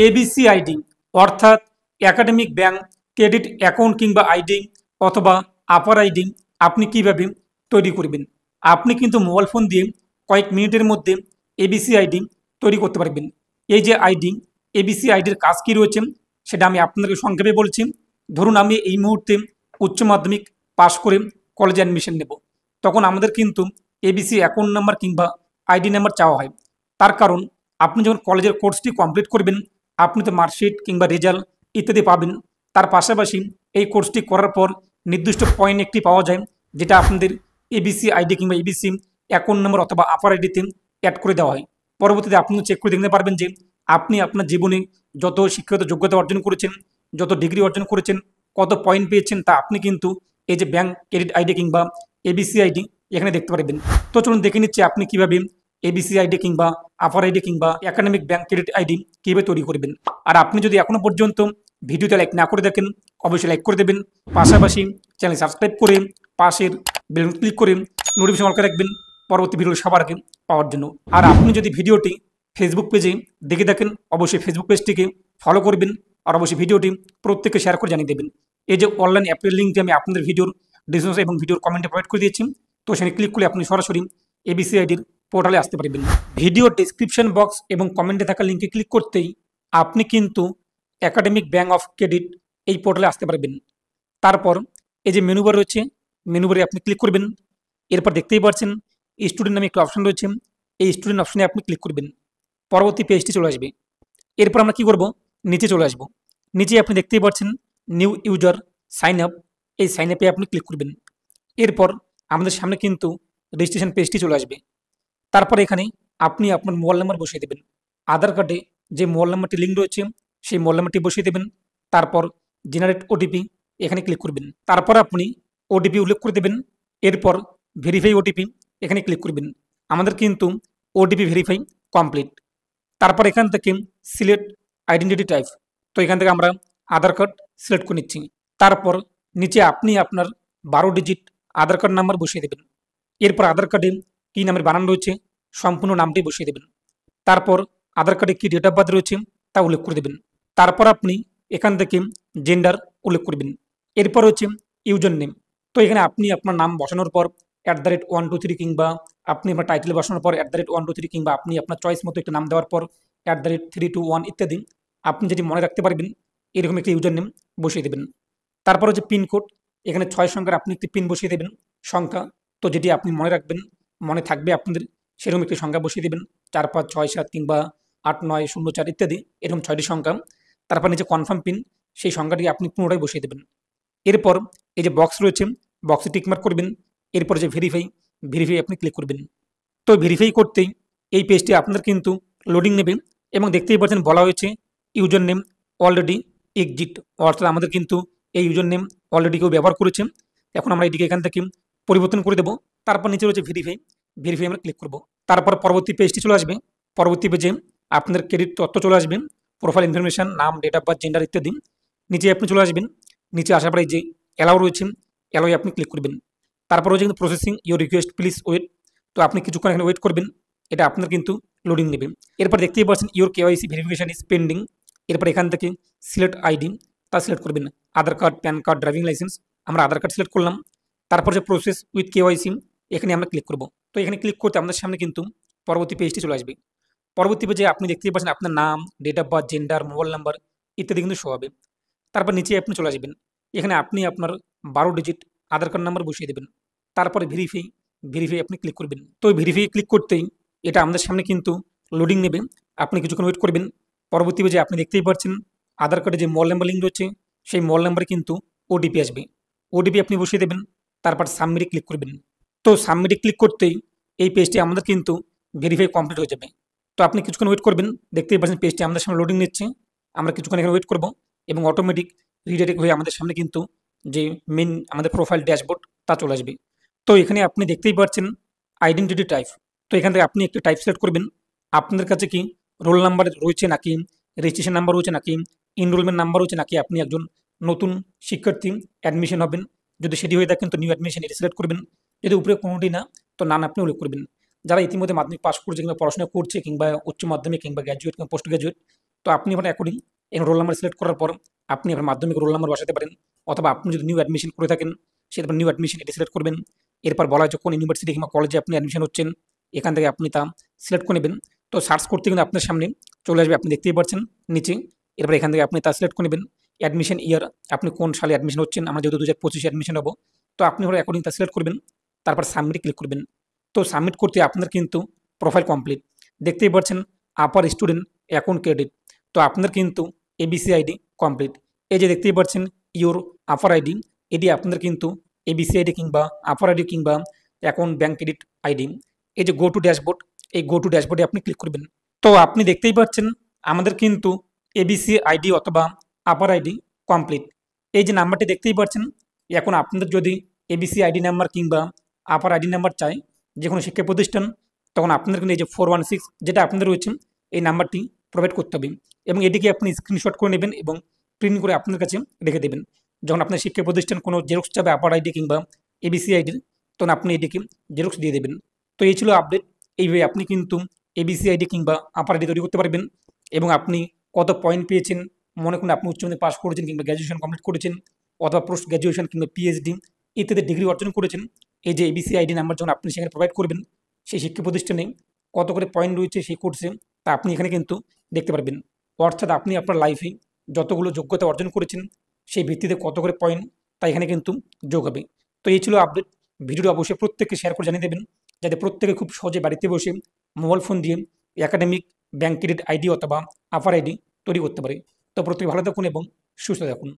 ABC ID অর্থাৎ academic bank credit account কিংবা ID অথবা আপার আইডি আপনি কিভাবে তৈরি করবেন। আপনি কিন্তু মোবাইল ফোন দিয়ে কয়েক মিনিটের মধ্যে এবিসি আইডি তৈরি করতে পারবেন। এই যে আইডি, এবিসি আইডির কাজ কী রয়েছে সেটা আমি আপনাদেরকে সংক্ষেপে বলছি। ধরুন আমি এই মুহূর্তে উচ্চ মাধ্যমিক পাশ করে কলেজে অ্যাডমিশন নেব, তখন আমাদের কিন্তু এবিসি অ্যাকাউন্ট নাম্বার কিংবা আইডি নাম্বার চাওয়া হয়। তার কারণ আপনি যখন কলেজের কোর্সটি কমপ্লিট করবেন, আপনি তো মার্কশিট কিংবা রেজাল্ট ইত্যাদি পাবেন। তার পাশাপাশি এই কোর্সটি করার পর নির্দিষ্ট পয়েন্ট একটি পাওয়া যায়, যেটা আপনাদের এবিসি আইডি কিংবা এবিসি অ্যাকাউন্ট নম্বর অথবা আপার আইডিতে অ্যাড করে দেওয়া হয়। পরবর্তীতে আপনি চেক করে দেখতে পারবেন যে আপনি আপনার জীবনে যত শিক্ষাগত যোগ্যতা অর্জন করেছেন, যত ডিগ্রি অর্জন করেছেন, কত পয়েন্ট পেয়েছেন, তা আপনি কিন্তু এই যে ব্যাংক ক্রেডিট আইডি কিংবা এবিসি আইডি এখানে দেখতে পারবেন। তো চলুন দেখে নিচ্ছি আপনি কীভাবে এবিসি আইডি কিংবা আপার আইডি কিংবা একাডেমিক ব্যাংক ক্রেডিট আইডি কীভাবে তৈরি করবেন। আর আপনি যদি এখনও পর্যন্ত ভিডিওতে লাইক না করে দেখেন, অবশ্যই লাইক করে দেবেন। পাশাপাশি চ্যানেল সাবস্ক্রাইব করে পাশের বেল ক্লিক করে নোটিফিকেশন অল করে রাখবেন পরবর্তী ভিডিও সবার আগে পাওয়ার জন্য। আর আপনি যদি ভিডিওটি ফেসবুক পেজে দেখে থাকেন, অবশ্যই ফেসবুক পেজটিকে ফলো করবেন আর অবশ্যই ভিডিওটি প্রত্যেককে শেয়ার করে জানিয়ে দেবেন। এই যে অনলাইন অ্যাপের লিঙ্কটি আমি আপনাদের ভিডিওর ডিসক্রিপশন এবং ভিডিওর কমেন্টে প্রোভাইড করে দিয়েছি, তো সেখানে ক্লিক করলে আপনি সরাসরি এবিসি আইডির পোর্টালে আসতে পারবেন। ভিডিও ডিসক্রিপশন বক্স এবং কমেন্টে থাকা লিঙ্কে ক্লিক করতেই আপনি কিন্তু একাডেমিক ব্যাংক অফ ক্রেডিট এই পোর্টালে আসতে পারবেন। তারপর এই যে মেনু বার রয়েছে, মেনু বারে আপনি ক্লিক করবেন। এরপর দেখতেই পাচ্ছেন স্টুডেন্ট নামে একটা অপশন রয়েছে, এই স্টুডেন্ট অপশনে আপনি ক্লিক করবেন। পরবর্তী পেজটি চলে আসবে। এরপর আমরা কি করব, নিচে চলে আসব। নিচে আপনি দেখতেই পাচ্ছেন নিউ ইউজার সাইন আপ, এই সাইন আপে আপনি ক্লিক করবেন। এরপর আমাদের সামনে কিন্তু রেজিস্ট্রেশন পেজটি চলে আসবে। তারপর এখানে আপনি আপনার মোবাইল নাম্বার বসিয়ে দেবেন। আধার কার্ডে যে মোবাইল নাম্বারটি লিঙ্ক রয়েছে সেই মোবাইল নাম্বারটি বসিয়ে দেবেন। তারপর জেনারেট ওটিপি এখানে ক্লিক করবেন। তারপর আপনি ওটিপি উল্লেখ করে দেবেন। এরপর ভেরিফাই ওটিপি এখানে ক্লিক করবেন। আমাদের কিন্তু ওটিপি ভেরিফাই কমপ্লিট। তারপর এখান থেকে সিলেক্ট আইডেন্টিটি টাইপ, তো এখান থেকে আমরা আধার কার্ড সিলেক্ট করে নিচ্ছি। তারপর নিচে আপনি আপনার 12 ডিজিট আধার কার্ড নাম্বার বসিয়ে দেবেন। এরপর আধার কার্ডে কী নামের বানান রয়েছে সম্পূর্ণ নামটি বসিয়ে দেবেন। তারপর আধার কার্ডে কী ডেট অফ বার্থ রয়েছে তা উল্লেখ করে দেবেন। তারপর আপনি এখান থেকে জেন্ডার উল্লেখ করবেন। এরপর হচ্ছে ইউজার নেম, তো এখানে আপনি আপনার নাম বসানোর পর @123 কিংবা আপনি আপনার টাইটেল বসানোর পর @123 কিংবা আপনি আপনার চয়েস মতো একটা নাম দেওয়ার পর @321 ইত্যাদি আপনি যেটি মনে রাখতে পারবেন এরকম একটি ইউজার নেম বসিয়ে দেবেন। তারপর হচ্ছে পিনকোড, এখানে 6 সংখ্যার আপনি একটি পিন বসিয়ে দেবেন সংখ্যা, তো যেটি আপনি মনে রাখবেন, মনে থাকবে আপনাদের সেরকম একটি সংখ্যা বসিয়ে দেবেন। 4 5 6 7 কিংবা 8 9 0 4 ইত্যাদি এরকম 6টি সংখ্যা। তারপর নিচে কনফার্ম পিন, সেই সংখ্যাটি আপনি পুনরায় বসিয়ে দেবেন। এরপর এই যে বক্স রয়েছে বক্সে টিকমার্ক করবেন। এরপর যে ভেরিফাই আপনি ক্লিক করবেন। তো ভেরিফাই করতেই এই পেজটি আপনার কিন্তু লোডিং নেবে এবং দেখতেই পাচ্ছেন বলা হয়েছে ইউজার নেম অলরেডি এক্সিট, অর্থাৎ আমাদের কিন্তু এই ইউজার নেম অলরেডি কেউ ব্যবহার করেছে। এখন আমরা এটিকে এখান থেকে পরিবর্তন করে দেবো। তারপর নিচে রয়েছে ভেরিফাই আমরা ক্লিক করব। তারপর পরবর্তী পেজটি চলে আসবে। পরবর্তী পেজে আপনাদের ক্রেডিট তথ্য চলে আসবে, প্রোফাইল ইনফরমেশন, নাম, ডেট অফ বার্থ, জেন্ডার ইত্যাদি। নিচে আপনি চলে আসবেন। নিচে আসার পরে যে অ্যালাউ রয়েছে অ্যালাউয়ে আপনি ক্লিক করবেন। তারপর হচ্ছে কিন্তু processing your request please wait, তো আপনি কিছুক্ষণ এখানে ওয়েট করবেন, এটা আপনার কিন্তু লোডিং নেবে। এরপর দেখতেই পাচ্ছেন your KYC verification is pending. এরপর এখান থেকে সিলেক্ট আইডি তা সিলেক্ট করবেন, Aadhaar card, PAN card, driving licence. আমরা আধার কার্ড সিলেক্ট করলাম। তারপর যে প্রসেস উইথ কেওয়াইসি এখানে আমরা ক্লিক করব। তো এখানে ক্লিক করতে আমাদের সামনে কিন্তু পরবর্তী পেজটি চলে আসবে। পরবর্তী পেজে আপনি দেখতেই পাচ্ছেন আপনার নাম, date of birth, gender, mobile number ইত্যাদি কিন্তু শো হবে। তারপর নিচে আপনি চলে আসবেন। এখানে আপনি আপনার 12 ডিজিট আধার কার্ড নাম্বার বসিয়ে দেবেন। তারপরে ভেরিফাই আপনি ক্লিক করবেন। তো ভেরিফাই ক্লিক করতেই এটা আমাদের সামনে কিন্তু লোডিং নেবে, আপনি কিছুক্ষণ ওয়েট করবেন। পরবর্তী পেজে আপনি দেখতেই পাচ্ছেন আধার কার্ডে যে মোবাইল নাম্বার লিঙ্ক রয়েছে সেই মোবাইল নাম্বারে কিন্তু ওটিপি আসবে, ওটিপি আপনি বসিয়ে দেবেন। তারপর সাবমিটে ক্লিক করবেন। তো সাবমিটে ক্লিক করতেই এই পেজটি আমাদের কিন্তু ভেরিফাই কমপ্লিট হয়ে যাবে। তো আপনি কিছুক্ষণ ওয়েট করবেন, দেখতেই পাচ্ছেন পেজটি আমাদের সামনে লোডিং নিচ্ছে। আমরা কিছুক্ষণ এখানে ওয়েট করব এবং অটোমেটিক রিডাইরেক্ট হয়ে আমাদের সামনে কিন্তু যে মেন আমাদের প্রোফাইল ড্যাশবোর্ড তা চলে আসবে। তো এখানে আপনি দেখতেই পাচ্ছেন আইডেন্টিটি টাইপ, তো এখান থেকে আপনি একটি টাইপ সিলেক্ট করবেন। আপনাদের কাছে কি রোল নাম্বার রয়েছে নাকি রেজিস্ট্রেশন নাম্বার রয়েছে নাকি এনরোলমেন্ট নাম্বার রয়েছে নাকি আপনি একজন নতুন শিক্ষার্থী অ্যাডমিশন হবেন, যদি সেটি হয়ে থাকেন তো নিউ অ্যাডমিশন এটি সিলেক্ট করবেন। যদি উপরে কোনোটি না তো নান আপনি উল্লেখ করবেন। যারা ইতিমধ্যে মাধ্যমিক পাস করছে কিংবা পড়াশোনা করছে কিংবা উচ্চ মাধ্যমিক কিংবা গ্র্যাজুয়েট কিংবা পোস্ট গ্র্যাজুয়েট তো আপনি আপনার অ্যাকর্ডিং এখানে রোল নাম্বার সিলেক্ট করার পর আপনি আপনার মাধ্যমিক রোল নাম্বার বসাতে পারেন, অথবা আপনি যদি নিউ অ্যাডমিশন করে থাকেন সেটা নিউ অ্যাডমিশন এটি সিলেক্ট করবেন। এরপর বলা হচ্ছে কোন ইউনিভার্সিটি কিংবা কলেজে আপনি অ্যাডমিশন হচ্ছেন, এখান থেকে আপনি তা সিলেক্ট করে নেবেন। তো সার্চ করতে কিন্তু আপনার সামনে চলে আসবে, আপনি দেখতেই পাচ্ছেন নিচে। এরপর এখান থেকে আপনি তা সিলেক্ট করে নেবেন। অ্যাডমিশন ইয়ার, আপনি কোন সালে অ্যাডমিশন হচ্ছেন, আমরা যেহেতু 2025 অ্যাডমিশন হবো, তো আপনি ওরা অ্যাকর্ডিং তা সিলেক্ট করবেন। তারপর সাবমিট ক্লিক করবেন। তো সাবমিট করতে আপনার কিন্তু প্রোফাইল কমপ্লিট। দেখতেই পাচ্ছেন আপার স্টুডেন্ট অ্যাকাউন্ট ক্রেডিট। তো আপনার কিন্তু এবিসি আইডি কমপ্লিট। এই যে দেখতেই পাচ্ছেন ইউর আপার আইডি, এটি আপনাদের কিন্তু এবিসি আইডি কিংবা আপার আইডি কিংবা অ্যাকাউন্ট ব্যাংক ক্রেডিট আইডি। এই যে গো টু ড্যাশবোর্ড, এই গো টু ড্যাশবোর্ডে আপনি ক্লিক করবেন। তো আপনি দেখতেই পাচ্ছেন আমাদের কিন্তু এবিসি আইডি অথবা আপার আইডি কমপ্লিট। এই যে নাম্বারটি দেখতেই পাচ্ছেন, এখন আপনাদের যদি এবিসি আইডি নাম্বার কিংবা আপার আইডি নাম্বার চাই যে কোনো শিক্ষা প্রতিষ্ঠান, তখন আপনাদের কিন্তু এই যে 416 যেটা আপনাদের রয়েছে এই নাম্বারটি প্রোভাইড করতে হবে, এবং এটিকে আপনি স্ক্রিনশট করে নেবেন এবং প্রিন্ট করে আপনার কাছে রেখে দেবেন। যখন আপনার শিক্ষা প্রতিষ্ঠান কোনো জেরক্স চাবে আপার আইডি কিংবা এবিসি আইডির, তখন আপনি এটিকে জেরক্স দিয়ে দেবেন। তো এই ছিল আপডেট। এইভাবে আপনি কিন্তু এবিসি আইডি কিংবা আপার আইডি তৈরি করতে পারবেন, এবং আপনি কত পয়েন্ট পেয়েছেন, মনে করুন আপনি উচ্চ মাধ্যমিক পাস করেছেন কিংবা গ্র্যাজুয়েশন কমপ্লিট করেছেন, অথবা পোস্ট গ্র্যাজুয়েশন কিংবা পিএইচডি ইত্যাদি ডিগ্রি অর্জন করেছেন, এই যে এবিসি আইডি নাম্বার যখন আপনি সেখানে প্রোভাইড করবেন, সেই শিক্ষা প্রতিষ্ঠানে কত করে পয়েন্ট রয়েছে সেই কোর্সে, তা আপনি এখানে কিন্তু দেখতে পারবেন। অর্থাৎ আপনি আপনার লাইফে যতগুলো যোগ্যতা অর্জন করেছেন সেই ভিত্তিতে কত করে পয়েন্ট, তা এখানে কিন্তু যোগ হবে। তো এই ছিল আপডেট। ভিডিওটি অবশ্যই প্রত্যেককে শেয়ার করে জানিয়ে দেবেন, যাতে প্রত্যেকে খুব সহজে বাড়িতে বসে মোবাইল ফোন দিয়ে একাডেমিক ব্যাংক ক্রেডিট আইডি অথবা আপার আইডি তৈরি করতে পারে। তো প্রত্যেকে ভালো থাকুন এবং সুস্থ থাকুন।